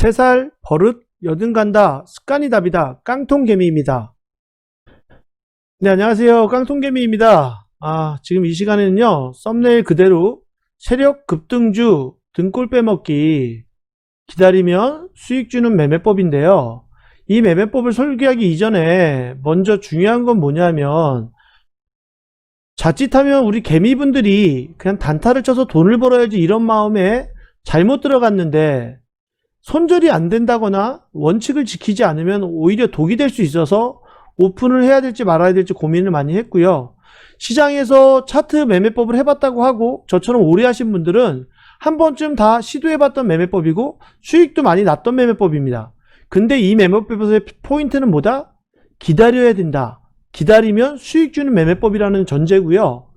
3살 버릇 여든 간다 습관이 답이다 깡통개미입니다. 네, 안녕하세요. 깡통개미입니다. 지금 이 시간에는요, 썸네일 그대로 세력 급등주 등골 빼먹기 기다리면 수익 주는 매매법인데요. 이 매매법을 설계하기 이전에 먼저 중요한 건 뭐냐면, 자칫하면 우리 개미분들이 그냥 단타를 쳐서 돈을 벌어야지 이런 마음에 잘못 들어갔는데, 손절이 안 된다거나 원칙을 지키지 않으면 오히려 독이 될 수 있어서 오픈을 해야 될지 말아야 될지 고민을 많이 했고요. 시장에서 차트 매매법을 해봤다고 하고 저처럼 오래 하신 분들은 한 번쯤 다 시도해봤던 매매법이고 수익도 많이 났던 매매법입니다. 근데 이 매매법에서의 포인트는 뭐다? 기다려야 된다. 기다리면 수익 주는 매매법이라는 전제고요.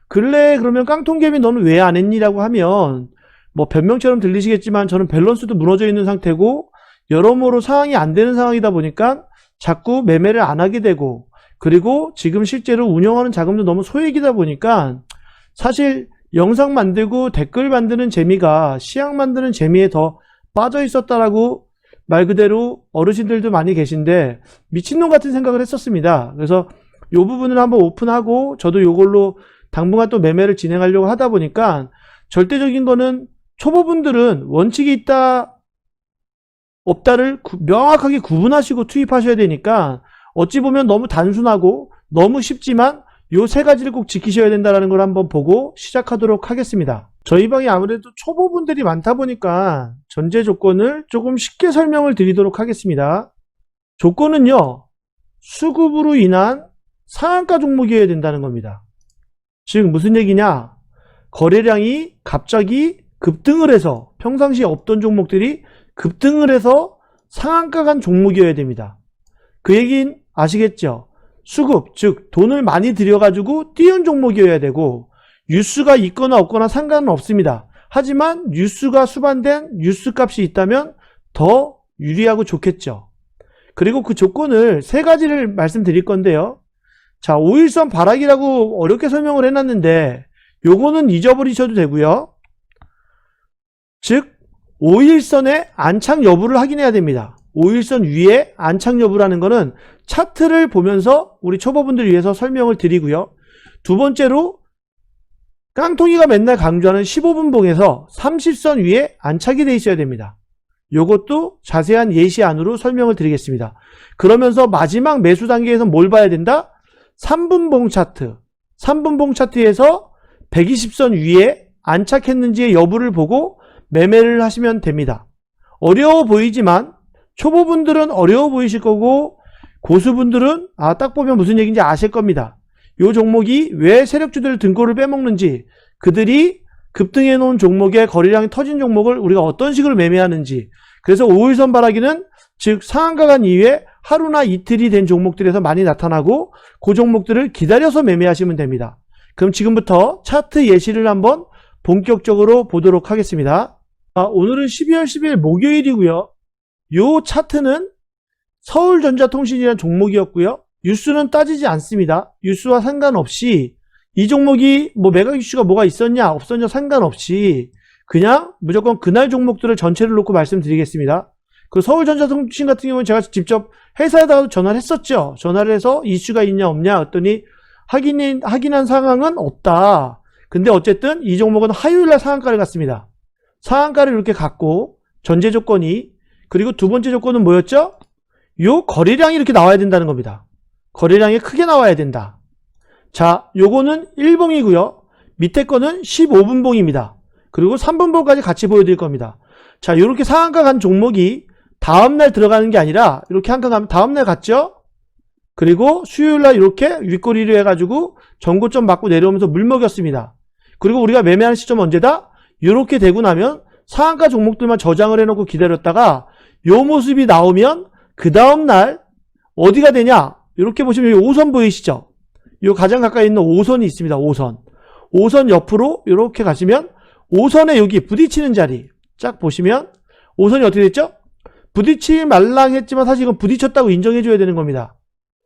근래 그러면 깡통개미 너는 왜 안 했니? 라고 하면 뭐 변명처럼 들리시겠지만 저는 밸런스도 무너져 있는 상태고 여러모로 상황이 안 되는 상황이다 보니까 자꾸 매매를 안 하게 되고, 그리고 지금 실제로 운영하는 자금도 너무 소액이다 보니까 사실 영상 만들고 댓글 만드는 재미가 시향 만드는 재미에 더 빠져 있었다라고 말 그대로 어르신들도 많이 계신데 미친놈 같은 생각을 했었습니다. 그래서 이 부분을 한번 오픈하고 저도 이걸로 당분간 또 매매를 진행하려고 하다 보니까 절대적인 거는 초보분들은 원칙이 있다 없다를 명확하게 구분하시고 투입하셔야 되니까 어찌 보면 너무 단순하고 너무 쉽지만 요 세 가지를 꼭 지키셔야 된다는 걸 한번 보고 시작하도록 하겠습니다. 저희 방이 아무래도 초보분들이 많다 보니까 전제 조건을 조금 쉽게 설명을 드리도록 하겠습니다. 조건은요, 수급으로 인한 상한가 종목이어야 된다는 겁니다. 즉 무슨 얘기냐, 거래량이 갑자기 급등을 해서 평상시에 없던 종목들이 급등을 해서 상한가 간 종목이어야 됩니다. 그 얘기는 아시겠죠? 수급, 즉 돈을 많이 들여가지고 띄운 종목이어야 되고 뉴스가 있거나 없거나 상관은 없습니다. 하지만 뉴스가 수반된 뉴스 값이 있다면 더 유리하고 좋겠죠. 그리고 그 조건을 세 가지를 말씀드릴 건데요. 자, 5일선 바라기라고 어렵게 설명을 해놨는데 요거는 잊어버리셔도 되고요. 즉 5일선의 안착 여부를 확인해야 됩니다. 5일선 위에 안착 여부라는 거는 차트를 보면서 우리 초보분들 위해서 설명을 드리고요. 두 번째로 깡통이가 맨날 강조하는 15분봉에서 30선 위에 안착이 되어 있어야 됩니다. 요것도 자세한 예시안으로 설명을 드리겠습니다. 그러면서 마지막 매수 단계에서 뭘 봐야 된다? 3분봉 차트. 3분봉 차트에서 120선 위에 안착했는지의 여부를 보고 매매를 하시면 됩니다. 어려워 보이지만 초보분들은 어려워 보이실 거고 고수분들은 딱 보면 무슨 얘기인지 아실 겁니다. 이 종목이 왜 세력주들 등골을 빼먹는지, 그들이 급등해 놓은 종목의 거래량이 터진 종목을 우리가 어떤 식으로 매매하는지, 그래서 5일선 바라기는 즉 상한가 간 이후에 하루나 이틀이 된 종목들에서 많이 나타나고 그 종목들을 기다려서 매매하시면 됩니다. 그럼 지금부터 차트 예시를 한번 본격적으로 보도록 하겠습니다. 오늘은 12월 10일 목요일이고요. 요 차트는 서울전자통신이라는 종목이었고요. 뉴스는 따지지 않습니다. 뉴스와 상관없이 이 종목이 뭐 매각 이슈가 뭐가 있었냐 없었냐 상관없이 그냥 무조건 그날 종목들을 전체를 놓고 말씀드리겠습니다. 그 서울전자통신 같은 경우는 제가 직접 회사에다가 전화를 했었죠. 전화를 해서 이슈가 있냐 없냐 했더니 확인한 상황은 없다. 근데 어쨌든 이 종목은 화요일날 상한가를 갔습니다. 상한가를 이렇게 갔고 전제 조건이, 그리고 두 번째 조건은 뭐였죠? 요 거래량이 이렇게 나와야 된다는 겁니다. 거래량이 크게 나와야 된다. 자, 요거는 1봉이고요. 밑에 거는 15분봉입니다. 그리고 3분봉까지 같이 보여드릴 겁니다. 자, 요렇게 상한가 간 종목이 다음날 들어가는 게 아니라 이렇게 한가 가면 다음날 갔죠? 그리고 수요일날 이렇게 윗꼬리를 해가지고 전고점 맞고 내려오면서 물먹였습니다. 그리고 우리가 매매하는 시점 언제다? 이렇게 되고 나면 상한가 종목들만 저장을 해놓고 기다렸다가 요 모습이 나오면 그 다음날 어디가 되냐? 이렇게 보시면 이 5선 보이시죠? 요 가장 가까이 있는 5선이 있습니다. 5선. 5선 옆으로 이렇게 가시면 5선에 여기 부딪히는 자리 쫙 보시면 5선이 어떻게 됐죠? 부딪히 말랑했지만 사실 이건 부딪혔다고 인정해줘야 되는 겁니다.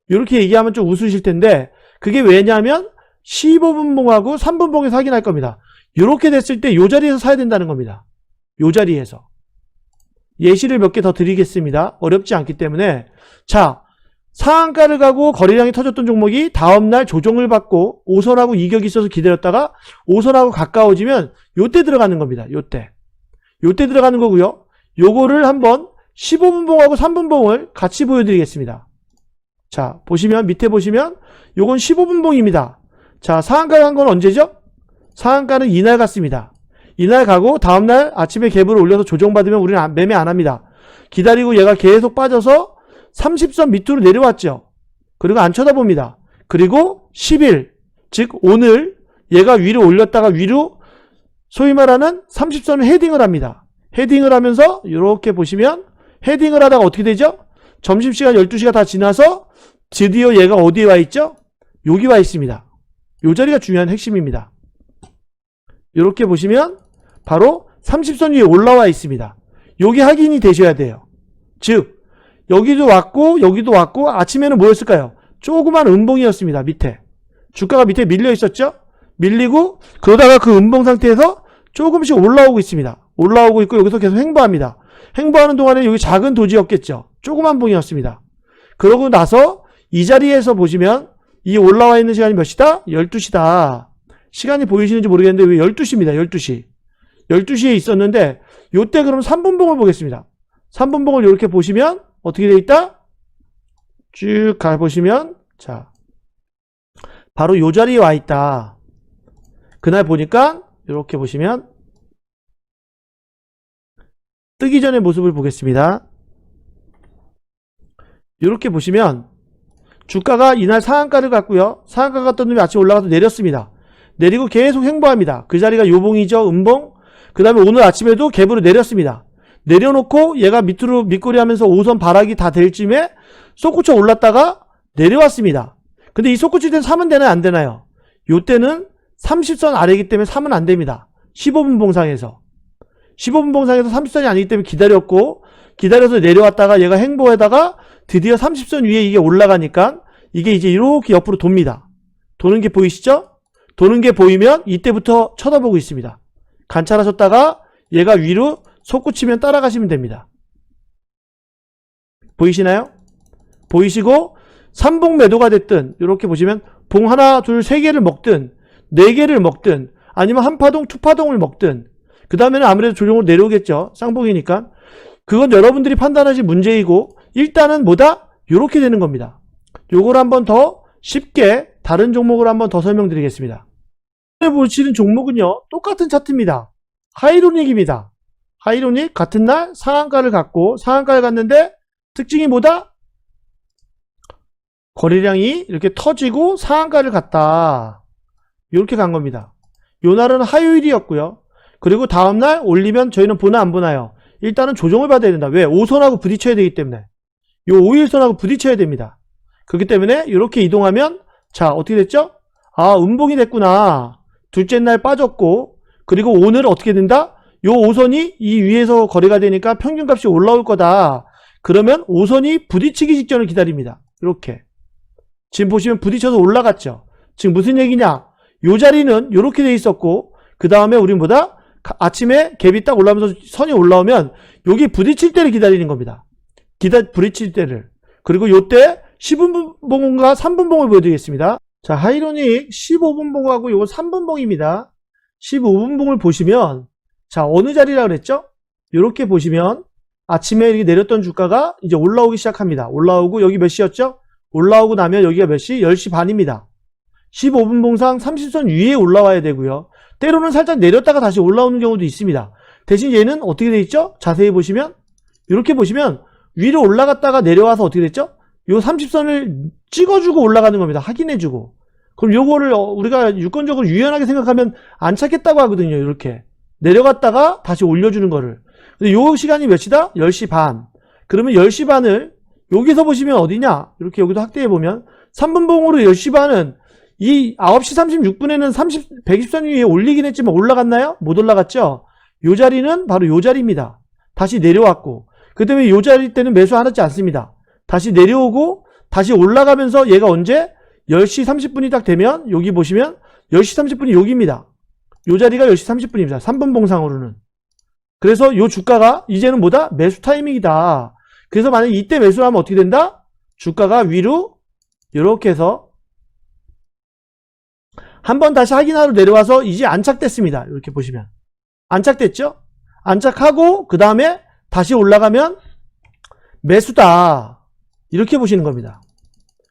이렇게 얘기하면 좀 웃으실 텐데 그게 왜냐하면 15분봉하고 3분봉에서 확인할 겁니다. 이렇게 됐을 때 이 자리에서 사야 된다는 겁니다. 이 자리에서. 예시를 몇 개 더 드리겠습니다. 어렵지 않기 때문에. 자, 상한가를 가고 거래량이 터졌던 종목이 다음날 조정을 받고 5선하고 이격이 있어서 기다렸다가 5선하고 가까워지면 요때 들어가는 겁니다. 요때 들어가는 거고요. 요거를 한번 15분봉하고 3분봉을 같이 보여드리겠습니다. 자, 보시면 밑에 보시면 요건 15분봉입니다. 자, 상한가 간 건 언제죠? 상한가는 이날 갔습니다. 이날 가고 다음날 아침에 갭을 올려서 조정받으면 우리는 매매 안 합니다. 기다리고 얘가 계속 빠져서 30선 밑으로 내려왔죠. 그리고 안 쳐다봅니다. 그리고 10일, 즉 오늘 얘가 위로 올렸다가 위로 소위 말하는 30선을 헤딩을 합니다. 헤딩을 하면서 이렇게 보시면 헤딩을 하다가 어떻게 되죠? 점심시간 12시가 다 지나서 드디어 얘가 어디에 와 있죠? 여기 와 있습니다. 이 자리가 중요한 핵심입니다. 이렇게 보시면 바로 30선 위에 올라와 있습니다. 여기 확인이 되셔야 돼요. 즉 여기도 왔고 여기도 왔고 아침에는 뭐였을까요? 조그만 음봉이었습니다. 밑에 주가가 밑에 밀려 있었죠? 밀리고 그러다가 그 음봉 상태에서 조금씩 올라오고 있습니다. 올라오고 있고 여기서 계속 횡보합니다. 횡보하는 동안에 여기 작은 도지였겠죠? 조그만 봉이었습니다. 그러고 나서 이 자리에서 보시면 이 올라와 있는 시간이 몇 시다? 12시다. 시간이 보이시는지 모르겠는데 왜 12시입니다. 12시. 12시에 있었는데 요때 그럼 3분봉을 보겠습니다. 3분봉을 이렇게 보시면 어떻게 되어 있다? 쭉 가보시면 자 바로 요 자리에 와 있다. 그날 보니까 이렇게 보시면 뜨기 전의 모습을 보겠습니다. 이렇게 보시면 주가가 이날 상한가를 갔고요. 상한가 갔던 놈이 아침에 올라가서 내렸습니다. 내리고 계속 횡보합니다. 그 자리가 요봉이죠. 음봉. 그 다음에 오늘 아침에도 갭으로 내렸습니다. 내려놓고 얘가 밑으로 밑꼬리 하면서 5선 바락이 다 될 쯤에 솟구쳐 올랐다가 내려왔습니다. 근데 이 솟구칠 때는 사면 되나요? 안 되나요? 요때는 30선 아래이기 때문에 사면 안 됩니다. 15분 봉상에서 15분 봉상에서 30선이 아니기 때문에 기다렸고 기다려서 내려왔다가 얘가 횡보에다가 드디어 30선 위에 이게 올라가니까 이게 이제 이렇게 옆으로 돕니다. 도는 게 보이시죠? 도는 게 보이면 이때부터 쳐다보고 있습니다. 관찰하셨다가 얘가 위로 솟구치면 따라가시면 됩니다. 보이시나요? 보이시고 3봉 매도가 됐든 이렇게 보시면 봉 하나 둘 세 개를 먹든 네 개를 먹든 아니면 한 파동 투 파동을 먹든 그 다음에는 아무래도 조정으로 내려오겠죠. 쌍봉이니까 그건 여러분들이 판단하실 문제이고 일단은 뭐다? 요렇게 되는 겁니다. 요걸 한번 더 쉽게 다른 종목을 한번 더 설명드리겠습니다. 오늘 보시는 종목은요 똑같은 차트입니다. 하이로닉입니다. 하이로닉 같은 날 상한가를 갔고 상한가를 갔는데 특징이 뭐다? 거래량이 이렇게 터지고 상한가를 갔다. 이렇게 간 겁니다. 요 날은 화요일이었고요. 그리고 다음날 올리면 저희는 보나 안 보나요? 일단은 조정을 받아야 된다. 왜? 5선하고 부딪혀야 되기 때문에. 요 5일선하고 부딪혀야 됩니다. 그렇기 때문에 이렇게 이동하면 자 어떻게 됐죠? 아 음봉이 됐구나. 둘째 날 빠졌고 그리고 오늘 어떻게 된다? 요 5선이 이 위에서 거래가 되니까 평균값이 올라올 거다. 그러면 5선이 부딪히기 직전을 기다립니다. 이렇게. 지금 보시면 부딪혀서 올라갔죠. 지금 무슨 얘기냐? 요 자리는 이렇게 돼 있었고 그 다음에 우린 뭐다? 아침에 갭이 딱 올라오면서 선이 올라오면 여기 부딪힐 때를 기다리는 겁니다. 부딪힐 때를. 그리고 요때 10분봉과 3분봉을 보여드리겠습니다. 자, 하이로닉 15분봉하고 요거 3분봉입니다. 15분봉을 보시면 자 어느 자리라 그랬죠? 이렇게 보시면 아침에 이렇게 내렸던 주가가 이제 올라오기 시작합니다. 올라오고 여기 몇 시였죠? 올라오고 나면 여기가 몇 시? 10시 반입니다. 15분 봉상 30선 위에 올라와야 되고요. 때로는 살짝 내렸다가 다시 올라오는 경우도 있습니다. 대신 얘는 어떻게 돼 있죠? 자세히 보시면 이렇게 보시면 위로 올라갔다가 내려와서 어떻게 됐죠? 요 30선을 찍어주고 올라가는 겁니다. 확인해주고. 그럼 요거를 우리가 유권적으로 유연하게 생각하면 안 찾겠다고 하거든요. 이렇게 내려갔다가 다시 올려주는 거를. 근데 요 시간이 몇 시다? 10시 반. 그러면 10시 반을 여기서 보시면 어디냐? 이렇게 여기도 확대해보면 3분봉으로 10시 반은 이 9시 36분에는 120선 위에 올리긴 했지만 올라갔나요? 못 올라갔죠? 요 자리는 바로 요 자리입니다. 다시 내려왔고 그 다음에 요 자리 때는 매수 하지 않습니다. 다시 내려오고 다시 올라가면서 얘가 언제? 10시 30분이 딱 되면 여기 보시면 10시 30분이 여기입니다. 요 자리가 10시 30분입니다. 3분 봉상으로는. 그래서 요 주가가 이제는 뭐다? 매수 타이밍이다. 그래서 만약에 이때 매수를 하면 어떻게 된다? 주가가 위로 이렇게 해서 한번 다시 확인하러 내려와서 이제 안착됐습니다. 이렇게 보시면 안착됐죠? 안착하고 그 다음에 다시 올라가면 매수다. 이렇게 보시는 겁니다.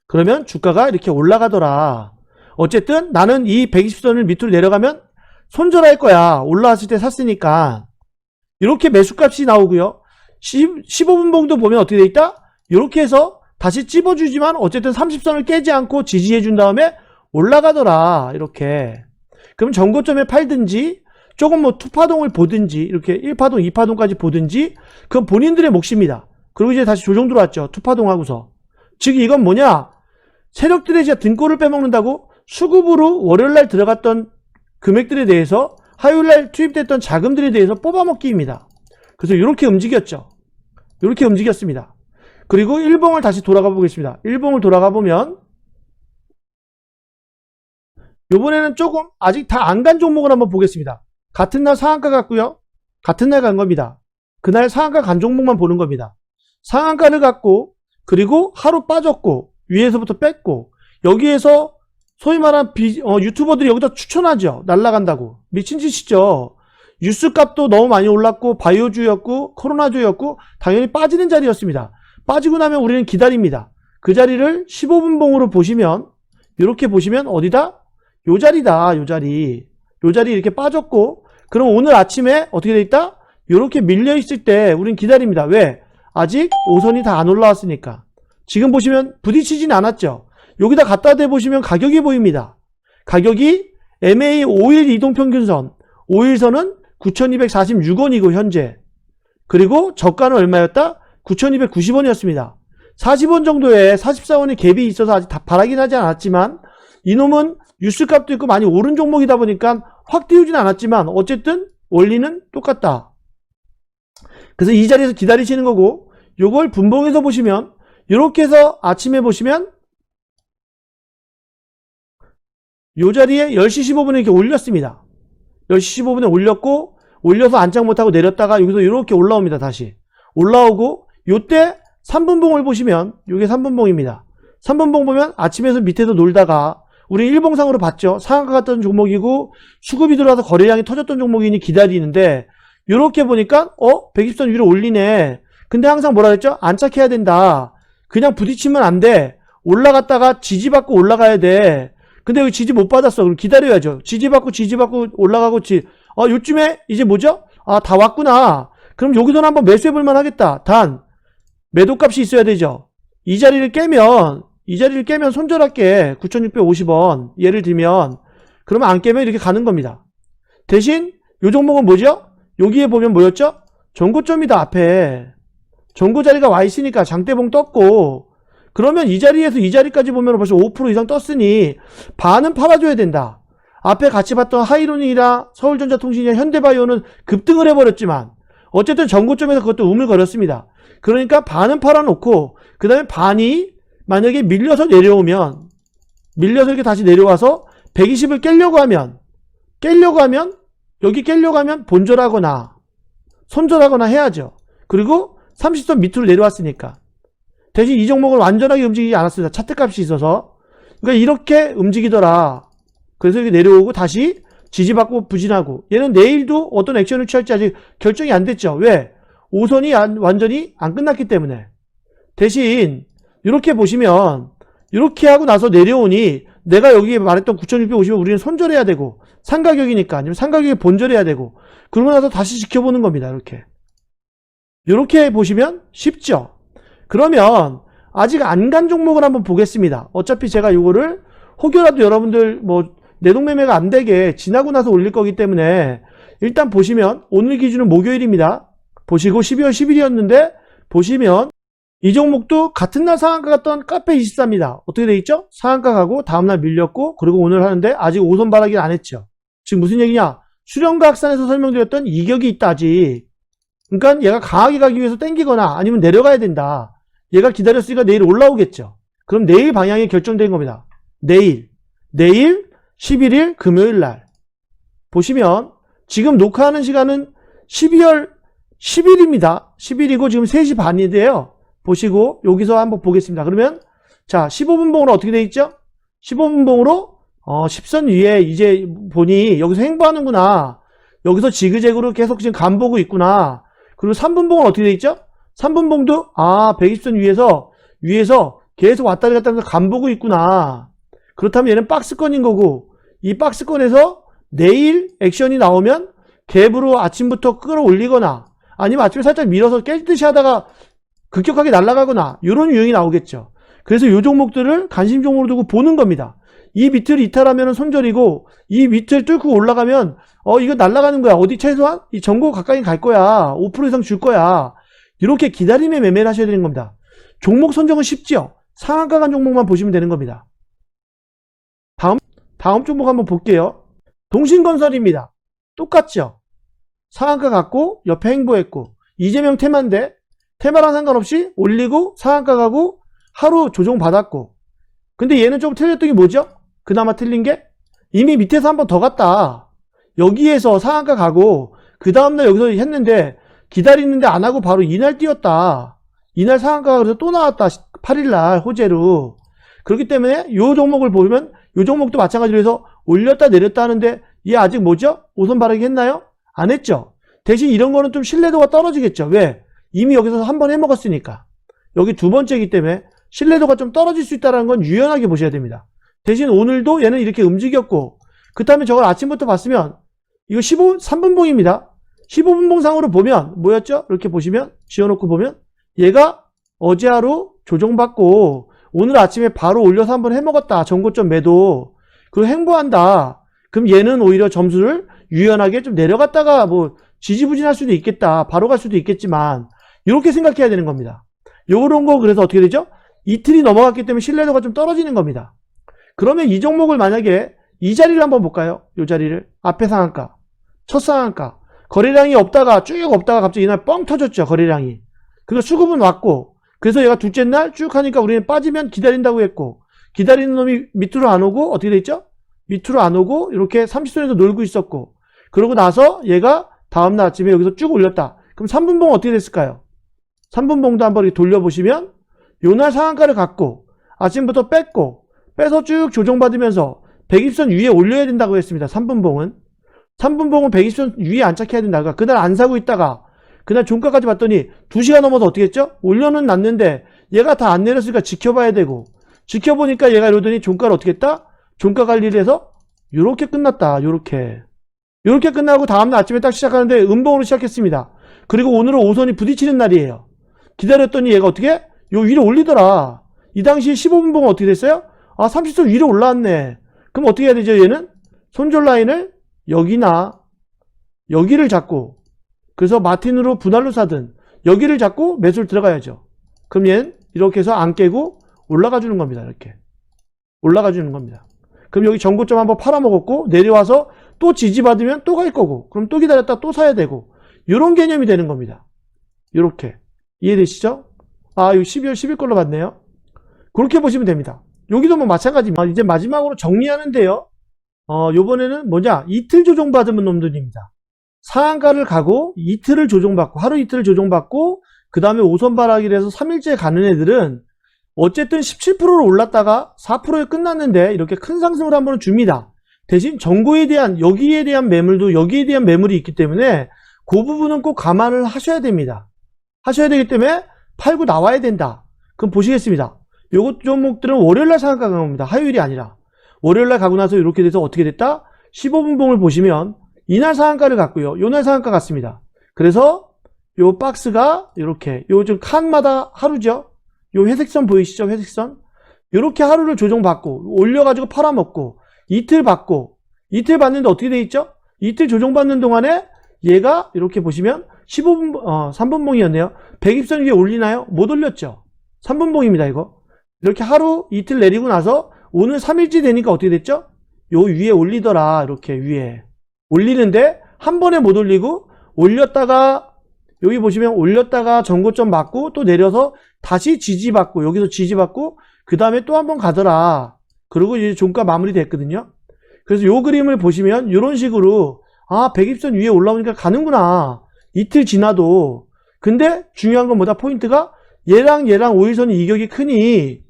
그러면 주가가 이렇게 올라가더라. 어쨌든 나는 이 120선을 밑으로 내려가면 손절할 거야. 올라왔을 때 샀으니까. 이렇게 매수값이 나오고요. 15분 봉도 보면 어떻게 돼 있다? 이렇게 해서 다시 찝어주지만 어쨌든 30선을 깨지 않고 지지해 준 다음에 올라가더라. 이렇게. 그럼 전고점에 팔든지 조금 뭐 투파동을 보든지 이렇게 1파동, 2파동까지 보든지 그건 본인들의 몫입니다. 그리고 이제 다시 조정 들어왔죠. 투파동하고서. 즉 이건 뭐냐? 세력들의 이제 등골을 빼먹는다고 수급으로 월요일날 들어갔던 금액들에 대해서 화요일날 투입됐던 자금들에 대해서 뽑아먹기입니다. 그래서 이렇게 움직였죠. 이렇게 움직였습니다. 그리고 일봉을 다시 돌아가 보겠습니다. 일봉을 돌아가 보면 요번에는 조금 아직 다 안 간 종목을 한번 보겠습니다. 같은 날 상한가 갔고요. 같은 날 간 겁니다. 그날 상한가 간 종목만 보는 겁니다. 상한가를 갔고 그리고 하루 빠졌고 위에서부터 뺐고 여기에서 소위 말하는 유튜버들이 여기다 추천하죠. 날라간다고. 미친 짓이죠. 뉴스값도 너무 많이 올랐고 바이오주였고 코로나주였고 당연히 빠지는 자리였습니다. 빠지고 나면 우리는 기다립니다. 그 자리를 15분 봉으로 보시면 이렇게 보시면 어디다? 요 자리다. 요 자리. 요 자리 이렇게 빠졌고 그럼 오늘 아침에 어떻게 돼 있다? 이렇게 밀려 있을 때 우린 기다립니다. 왜? 아직 5선이 다 안 올라왔으니까. 지금 보시면 부딪히진 않았죠. 여기다 갖다 대보시면 가격이 보입니다. 가격이 MA 5일 이동평균선 5일선은 9,246원이고 현재. 그리고 저가는 얼마였다? 9,290원이었습니다. 40원 정도의 44원의 갭이 있어서 아직 다 바라긴 하지 않았지만 이놈은 뉴스값도 있고 많이 오른 종목이다 보니까 확 띄우진 않았지만 어쨌든 원리는 똑같다. 그래서 이 자리에서 기다리시는 거고 요걸 분봉해서 보시면 이렇게 해서 아침에 보시면 요 자리에 10시 15분에 이렇게 올렸습니다. 10시 15분에 올렸고 올려서 안착 못하고 내렸다가 여기서 이렇게 올라옵니다. 다시 올라오고 요때 3분봉을 보시면 요게 3분봉입니다. 3분봉 보면 아침에서 밑에서 놀다가 우리 일봉상으로 봤죠. 상한가 갔던 종목이고 수급이 들어와서 거래량이 터졌던 종목이니 기다리는데 요렇게 보니까 120선 위로 올리네. 근데 항상 뭐라 그랬죠? 안착해야 된다. 그냥 부딪히면 안 돼. 올라갔다가 지지받고 올라가야 돼. 근데 여기 지지 못 받았어. 그럼 기다려야죠. 지지받고 올라가고 요쯤에 이제 뭐죠? 다 왔구나. 그럼 여기서는 한번 매수해볼만 하겠다. 단 매도값이 있어야 되죠. 이 자리를 깨면 손절할게. 9,650원 예를 들면 그러면 안 깨면 이렇게 가는 겁니다. 대신 요 종목은 뭐죠? 여기에 보면 뭐였죠? 전고점이다. 앞에 전고 자리가 와 있으니까 장대봉 떴고 그러면 이 자리에서 이 자리까지 보면 벌써 5% 이상 떴으니 반은 팔아줘야 된다. 앞에 같이 봤던 하이로닉이랑 서울전자통신이랑 현대바이오는 급등을 해버렸지만 어쨌든 전고점에서 그것도 우물거렸습니다. 그러니까 반은 팔아놓고 그 다음에 반이 만약에 밀려서 이렇게 다시 내려와서 120을 깨려고 하면 여기 깨려고 하면 본절하거나 손절하거나 해야죠. 그리고 30선 밑으로 내려왔으니까 대신 이 종목은 완전하게 움직이지 않았습니다. 차트값이 있어서. 그러니까 이렇게 움직이더라. 그래서 이렇게 내려오고 다시 지지받고 부진하고 얘는 내일도 어떤 액션을 취할지 아직 결정이 안 됐죠. 왜? 5선이 완전히 안 끝났기 때문에. 대신 이렇게 보시면 이렇게 하고 나서 내려오니 내가 여기 말했던 9,650원 우리는 손절해야 되고 상가격이니까 아니면 상가격에 본절해야 되고 그러고 나서 다시 지켜보는 겁니다. 이렇게 보시면 쉽죠. 그러면 아직 안 간 종목을 한번 보겠습니다. 어차피 제가 이거를 혹여라도 여러분들 내동매매가 안 되게 지나고 나서 올릴 거기 때문에 일단 보시면 오늘 기준은 목요일입니다. 보시고 12월 10일이었는데 보시면 이 종목도 같은 날 상한가 갔던 카페24입니다. 어떻게 돼 있죠? 상한가 가고 다음날 밀렸고 그리고 오늘 하는데 아직 5선 바라기를 안 했죠. 지금 무슨 얘기냐? 수령과 학산에서 설명드렸던 이격이 있다 아직. 그러니까 얘가 강하게 가기 위해서 땡기거나 아니면 내려가야 된다. 얘가 기다렸으니까 내일 올라오겠죠. 그럼 내일 방향이 결정된 겁니다. 내일 11일 금요일 날 보시면 지금 녹화하는 시간은 12월 10일입니다. 10일이고 지금 3시 반인데요. 보시고 여기서 한번 보겠습니다. 그러면 자 15분봉으로 어떻게 돼 있죠? 15분봉으로 10선 위에 이제 보니 여기서 행보하는구나. 여기서 지그재그로 계속 지금 간 보고 있구나. 그리고 3분봉은 어떻게 돼 있죠? 3분봉도 120선 위에서 계속 왔다리 갔다 하면서 간 보고 있구나. 그렇다면 얘는 박스권인 거고, 이 박스권에서 내일 액션이 나오면 갭으로 아침부터 끌어올리거나 아니면 아침에 살짝 밀어서 깨지듯이 하다가 급격하게 날아가거나 이런 유형이 나오겠죠. 그래서 이 종목들을 관심 종목으로 두고 보는 겁니다. 이 밑을 이탈하면 손절이고, 이 밑을 뚫고 올라가면 이거 날아가는 거야. 어디 최소한 이 전고 가까이 갈 거야. 5% 이상 줄 거야. 이렇게 기다림에 매매를 하셔야 되는 겁니다. 종목 선정은 쉽죠. 상한가 간 종목만 보시면 되는 겁니다. 다음 종목 한번 볼게요. 동신건설입니다. 똑같죠. 상한가 갔고 옆에 행보했고, 이재명 테마인데 테마랑 상관없이 올리고 상한가 가고 하루 조정 받았고, 근데 얘는 좀 틀렸던 게 뭐죠? 그나마 틀린 게 이미 밑에서 한 번 더 갔다. 여기에서 상한가 가고 그 다음날 여기서 했는데 기다리는데 안 하고 바로 이날 뛰었다. 이날 상한가가 그래서 또 나왔다. 8일날 호재로. 그렇기 때문에 이 종목을 보면 이 종목도 마찬가지로 해서 올렸다 내렸다 하는데 얘 아직 뭐죠? 오선 바라기 했나요? 안 했죠. 대신 이런 거는 좀 신뢰도가 떨어지겠죠. 왜? 이미 여기서 한 번 해먹었으니까. 여기 두 번째이기 때문에 신뢰도가 좀 떨어질 수 있다는 건 유연하게 보셔야 됩니다. 대신 오늘도 얘는 이렇게 움직였고, 그 다음에 저걸 아침부터 봤으면 이거 3분봉입니다. 15분봉 상으로 보면 뭐였죠? 이렇게 보시면 지어놓고 보면 얘가 어제 하루 조정받고 오늘 아침에 바로 올려서 한번 해먹었다. 전고점 매도. 그리고 행보한다. 그럼 얘는 오히려 점수를 유연하게 좀 내려갔다가 뭐 지지부진할 수도 있겠다. 바로 갈 수도 있겠지만 이렇게 생각해야 되는 겁니다. 요런 거 그래서 어떻게 되죠? 이틀이 넘어갔기 때문에 신뢰도가 좀 떨어지는 겁니다. 그러면 이 종목을 만약에 이 자리를 한번 볼까요? 이 자리를. 앞에 상한가, 첫 상한가. 거래량이 없다가 쭉 없다가 갑자기 이날 뻥 터졌죠. 거래량이. 그리고 수급은 왔고, 그래서 얘가 둘째 날 쭉 하니까 우리는 빠지면 기다린다고 했고, 기다리는 놈이 밑으로 안 오고 어떻게 돼 있죠? 밑으로 안 오고 이렇게 30선에서 놀고 있었고, 그러고 나서 얘가 다음날 아침에 여기서 쭉 올렸다. 그럼 3분봉 어떻게 됐을까요? 3분봉도 한번 이렇게 돌려보시면 요날 상한가를 갖고 아침부터 뺐고, 빼서 쭉 조정받으면서 120선 위에 올려야 된다고 했습니다. 3분봉은 120선 위에 안착해야 된다. 그러니까 그날 안 사고 있다가 그날 종가까지 봤더니 2시간 넘어서 어떻게 했죠? 올려는 놨는데 얘가 다 안 내렸으니까 지켜봐야 되고, 지켜보니까 얘가 이러더니 종가를 어떻게 했다? 종가 관리를 해서 요렇게 끝났다. 요렇게 끝나고 다음날 아침에 딱 시작하는데 음봉으로 시작했습니다. 그리고 오늘은 오선이 부딪히는 날이에요. 기다렸더니 얘가 어떻게? 요 위로 올리더라. 이 당시에 15분봉은 어떻게 됐어요? 30선 위로 올라왔네. 그럼 어떻게 해야 되죠? 얘는 손절 라인을 여기나 여기를 잡고, 그래서 마틴으로 분할로 사든 여기를 잡고 매수를 들어가야죠. 그럼 얘는 이렇게 해서 안 깨고 올라가 주는 겁니다. 이렇게 올라가 주는 겁니다. 그럼 여기 전고점 한번 팔아먹었고 내려와서 또 지지받으면 또 갈 거고, 그럼 또 기다렸다 또 사야 되고, 이런 개념이 되는 겁니다. 이렇게 이해되시죠? 이거 12월 10일 걸로 봤네요. 그렇게 보시면 됩니다. 여기도 뭐 마찬가지입니다. 이제 마지막으로 정리하는데요. 요번에는 뭐냐? 이틀 조정받은 놈들입니다. 상한가를 가고 이틀을 조정받고, 하루 이틀을 조정받고 그 다음에 오선바라기를 해서 3일째 가는 애들은 어쨌든 17%로 올랐다가 4%에 끝났는데 이렇게 큰 상승을 한번 줍니다. 대신 전고에 대한, 여기에 대한 매물도 여기에 대한 매물이 있기 때문에 그 부분은 꼭 감안을 하셔야 됩니다. 하셔야 되기 때문에 팔고 나와야 된다. 그럼 보시겠습니다. 요것 종목들은 월요일날 상한가 간 겁니다. 화요일이 아니라. 월요일날 가고 나서 이렇게 돼서 어떻게 됐다? 15분봉을 보시면 이날 상한가를 갔고요. 요날 상한가 갔습니다. 그래서 요 박스가 이렇게, 요 좀 칸마다 하루죠. 요 회색선 보이시죠? 회색선. 요렇게 하루를 조정받고 올려가지고 팔아먹고 이틀 받고, 이틀 받는데 어떻게 돼 있죠? 이틀 조정받는 동안에 얘가 이렇게 보시면 3분봉이었네요. 120선 위에 올리나요? 못 올렸죠. 3분봉입니다. 이거 이렇게 하루 이틀 내리고 나서 오늘 3일째 되니까 어떻게 됐죠? 요 위에 올리더라. 이렇게 위에 올리는데 한 번에 못 올리고, 올렸다가 여기 보시면 올렸다가 전고점 맞고 또 내려서 다시 지지받고 여기서 지지받고 그 다음에 또 한 번 가더라. 그리고 이제 종가 마무리 됐거든요. 그래서 요 그림을 보시면 이런 식으로 120선 위에 올라오니까 가는구나. 이틀 지나도. 근데 중요한 건 뭐다? 포인트가 얘랑 5일선이 이격이 크니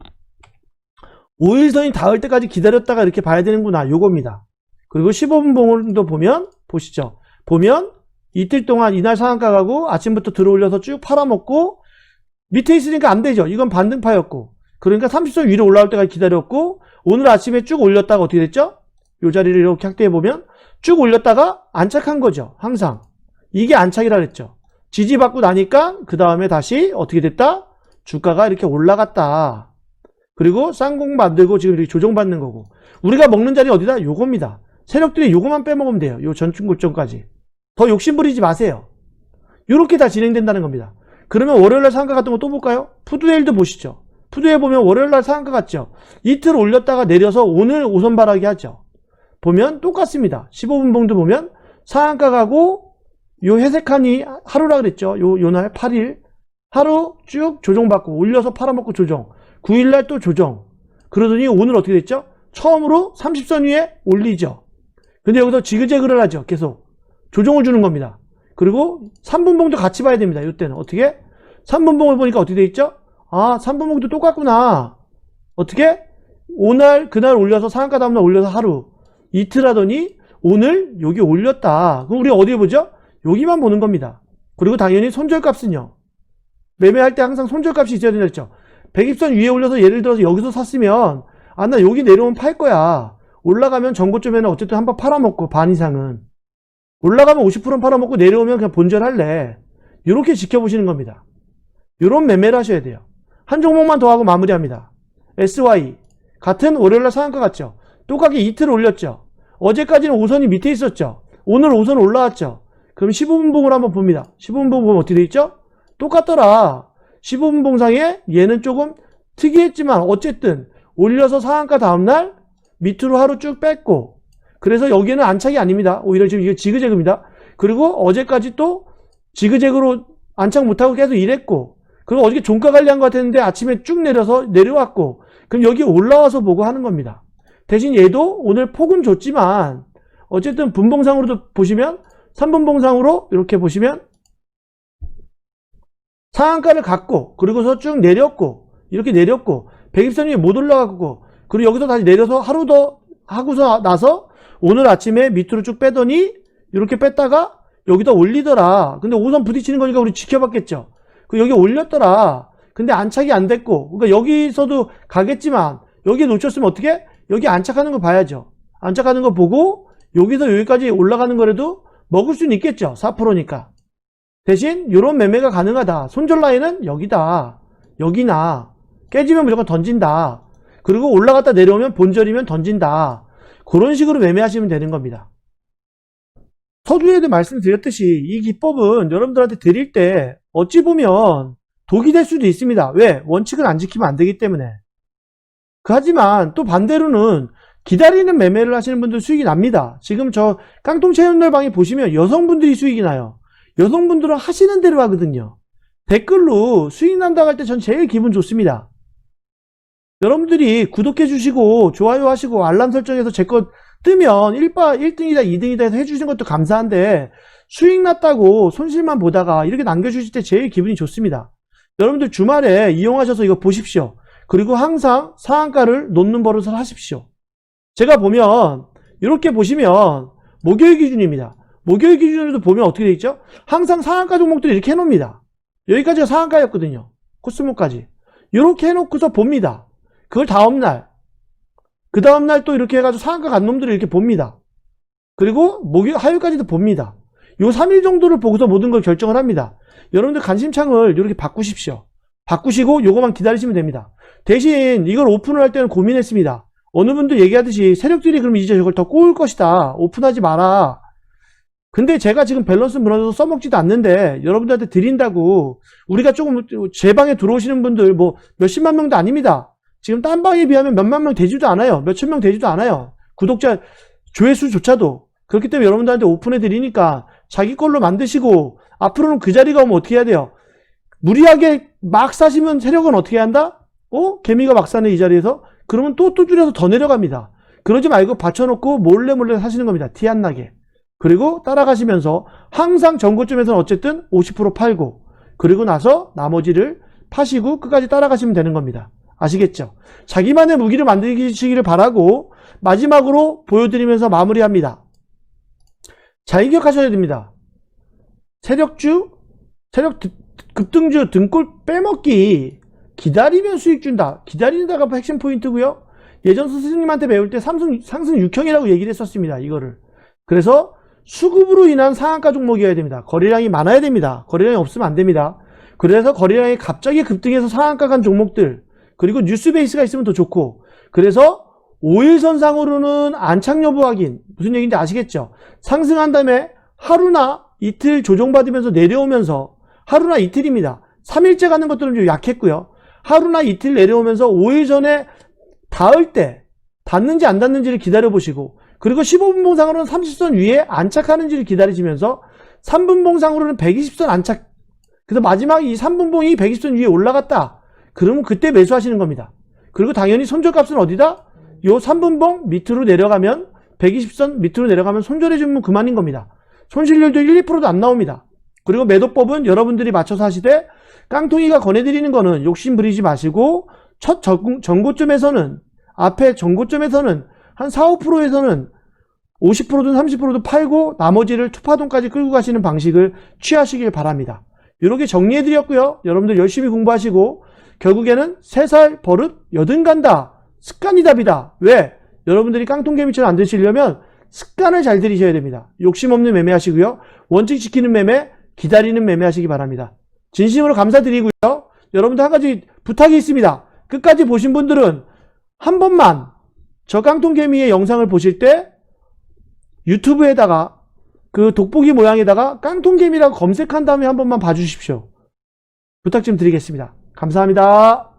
5일선이 닿을 때까지 기다렸다가 이렇게 봐야 되는구나. 요겁니다. 그리고 15분 봉도 보면 보시죠. 보면 이틀 동안 이날 상한가 가고 아침부터 들어올려서 쭉 팔아먹고 밑에 있으니까 안 되죠. 이건 반등파였고. 그러니까 30선 위로 올라올 때까지 기다렸고 오늘 아침에 쭉 올렸다가 어떻게 됐죠? 요 자리를 이렇게 확대해 보면 쭉 올렸다가 안착한 거죠. 항상. 이게 안착이라 그랬죠. 지지받고 나니까 그 다음에 다시 어떻게 됐다? 주가가 이렇게 올라갔다. 그리고 쌍공 만들고 지금 이렇게 조정받는 거고. 우리가 먹는 자리 어디다? 요겁니다. 세력들이 요거만 빼먹으면 돼요. 요 전중 고점까지. 더 욕심 부리지 마세요. 요렇게 다 진행된다는 겁니다. 그러면 월요일날 상한가 같은 거 또 볼까요? 푸드웨일도 보시죠. 푸드웨일 보면 월요일날 상한가 같죠? 이틀 올렸다가 내려서 오늘 오선바라기 하죠. 보면 똑같습니다. 15분 봉도 보면 상한가 가고 요 회색한이 하루라 그랬죠. 요날 8일 하루 쭉 조정받고 올려서 팔아먹고 조정. 9일날 또 조정. 그러더니 오늘 어떻게 됐죠? 처음으로 30선 위에 올리죠. 근데 여기서 지그재그를 하죠. 계속 조정을 주는 겁니다. 그리고 3분봉도 같이 봐야 됩니다. 이때는 어떻게? 3분봉을 보니까 어떻게 돼 있죠? 아, 3분봉도 똑같구나. 어떻게? 오날 그날 올려서 상한가 다음날 올려서 하루 이틀 하더니 오늘 여기 올렸다. 그럼 우리 어디에 보죠? 여기만 보는 겁니다. 그리고 당연히 손절값은요. 매매할 때 항상 손절값이 있어야 된다 했죠. 120선 위에 올려서 예를 들어서 여기서 샀으면 아, 나 여기 내려오면 팔 거야. 올라가면 전고점에는 어쨌든 한번 팔아먹고 반 이상은. 올라가면 50%는 팔아먹고 내려오면 그냥 본전할래. 이렇게 지켜보시는 겁니다. 이런 매매를 하셔야 돼요. 한 종목만 더 하고 마무리합니다. SY. 같은 월요일날 상한가 같죠. 똑같게 이틀 올렸죠. 어제까지는 5선이 밑에 있었죠. 오늘 5선 올라왔죠. 그럼 15분 봉을 한번 봅니다. 15분 봉 보면 어떻게 돼 있죠? 똑같더라. 15분 봉상에 얘는 조금 특이했지만 어쨌든 올려서 상한가 다음날 밑으로 하루 쭉 뺐고 그래서 여기는 안착이 아닙니다. 오히려 지금 이게 지그재그입니다. 그리고 어제까지 또 지그재그로 안착 못하고 계속 이랬고 그리고 어저께 종가 관리한 것 같았는데 아침에 쭉 내려서 내려왔고 그럼 여기 올라와서 보고 하는 겁니다. 대신 얘도 오늘 폭은 줬지만 어쨌든 분봉상으로도 보시면 3분봉상으로 이렇게 보시면 상한가를 갖고 그리고서 쭉 내렸고 이렇게 내렸고 120선 위에 못 올라가고 그리고 여기서 다시 내려서 하루 더 하고서 나서 오늘 아침에 밑으로 쭉 빼더니 이렇게 뺐다가 여기다 올리더라. 근데 5선 부딪히는 거니까 우리 지켜봤겠죠. 그 여기 올렸더라. 근데 안착이 안 됐고 그러니까 여기서도 가겠지만 여기 놓쳤으면 어떻게? 여기 안착하는 거 봐야죠. 안착하는 거 보고 여기서 여기까지 올라가는 거라도 먹을 수는 있겠죠. 4%니까. 대신 이런 매매가 가능하다. 손절 라인은 여기다. 여기나. 깨지면 무조건 던진다. 그리고 올라갔다 내려오면 본절이면 던진다. 그런 식으로 매매하시면 되는 겁니다. 서두에도 말씀드렸듯이 이 기법은 여러분들한테 드릴 때 어찌 보면 독이 될 수도 있습니다. 왜? 원칙을 안 지키면 안 되기 때문에. 하지만 또 반대로는 기다리는 매매를 하시는 분들 수익이 납니다. 지금 저 깡통 채널방에 보시면 여성분들이 수익이 나요. 여성분들은 하시는 대로 하거든요. 댓글로 수익 난다고 할 때 전 제일 기분 좋습니다. 여러분들이 구독해 주시고 좋아요 하시고 알람 설정해서 제 거 뜨면 1등이다 2등이다 해서 해주신 것도 감사한데 수익 났다고 손실만 보다가 이렇게 남겨주실 때 제일 기분이 좋습니다. 여러분들 주말에 이용하셔서 이거 보십시오. 그리고 항상 상한가를 놓는 버릇을 하십시오. 제가 보면 이렇게 보시면 목요일 기준입니다. 목요일 기준으로도 보면 어떻게 되어 있죠? 항상 상한가 종목들을 이렇게 해놓습니다. 여기까지가 상한가였거든요. 코스모까지. 이렇게 해놓고서 봅니다. 그걸 다음날 그 다음날 또 이렇게 해가지고 상한가 간 놈들을 이렇게 봅니다. 그리고 화요일까지도 봅니다. 요 3일 정도를 보고서 모든 걸 결정을 합니다. 여러분들 관심창을 이렇게 바꾸십시오. 바꾸시고 요거만 기다리시면 됩니다. 대신 이걸 오픈을 할 때는 고민했습니다. 어느 분도 얘기하듯이 세력들이 그럼 이제 저걸 더 꼬을 것이다. 오픈하지 마라. 근데 제가 지금 밸런스 무너져서 써먹지도 않는데 여러분들한테 드린다고 우리가 조금 제 방에 들어오시는 분들 뭐 몇십만 명도 아닙니다. 지금 딴 방에 비하면 몇만 명 되지도 않아요. 몇천 명 되지도 않아요. 구독자 조회수조차도. 그렇기 때문에 여러분들한테 오픈해 드리니까 자기 걸로 만드시고 앞으로는 그 자리가 오면 어떻게 해야 돼요? 무리하게 막 사시면 세력은 어떻게 한다? 개미가 막 사네 이 자리에서? 그러면 또 줄여서 더 내려갑니다. 그러지 말고 받쳐놓고 몰래 사시는 겁니다. 티 안 나게. 그리고 따라가시면서 항상 전고점에서는 어쨌든 50% 팔고, 그리고 나서 나머지를 파시고 끝까지 따라가시면 되는 겁니다. 아시겠죠? 자기만의 무기를 만드시기를 바라고 마지막으로 보여드리면서 마무리합니다. 잘 기억하셔야 됩니다. 세력주, 급등주 등골 빼먹기, 기다리면 수익 준다. 기다리다가 핵심 포인트고요. 예전 스승님한테 배울 때 상승 6형이라고 얘기를 했었습니다. 이거를. 그래서 수급으로 인한 상한가 종목이어야 됩니다. 거래량이 많아야 됩니다. 거래량이 없으면 안 됩니다. 그래서 거래량이 갑자기 급등해서 상한가 간 종목들, 그리고 뉴스 베이스가 있으면 더 좋고, 그래서 5일선상으로는 안착 여부 확인, 무슨 얘기인지 아시겠죠? 상승한 다음에 하루나 이틀 조정받으면서 내려오면서, 하루나 이틀입니다. 3일째 가는 것들은 좀 약했고요. 하루나 이틀 내려오면서 5일 전에 닿을 때 닿는지 안 닿는지를 기다려 보시고, 그리고 15분 봉상으로는 30선 위에 안착하는지를 기다리시면서 3분 봉상으로는 120선 안착, 그래서 마지막 이 3분봉이 120선 위에 올라갔다. 그러면 그때 매수하시는 겁니다. 그리고 당연히 손절값은 어디다? 요 3분봉 밑으로 내려가면, 120선 밑으로 내려가면 손절해주면 그만인 겁니다. 손실률도 1, 2%도 안 나옵니다. 그리고 매도법은 여러분들이 맞춰서 하시되, 깡통이가 권해드리는 거는 욕심 부리지 마시고, 첫 전고점에서는, 앞에 전고점에서는 한 4, 5%에서는 50%든 30%도 팔고 나머지를 투파동까지 끌고 가시는 방식을 취하시길 바랍니다. 이렇게 정리해드렸고요. 여러분들 열심히 공부하시고 결국에는 3살 버릇 여든 간다. 습관이 답이다. 왜? 여러분들이 깡통개미처럼 안 되시려면 습관을 잘 들이셔야 됩니다. 욕심 없는 매매 하시고요. 원칙 지키는 매매, 기다리는 매매 하시기 바랍니다. 진심으로 감사드리고요. 여러분들 한 가지 부탁이 있습니다. 끝까지 보신 분들은 한 번만 저 깡통개미의 영상을 보실 때 유튜브에다가 그 돋보기 모양에다가 깡통개미라고 검색한 다음에 한 번만 봐주십시오. 부탁 좀 드리겠습니다. 감사합니다.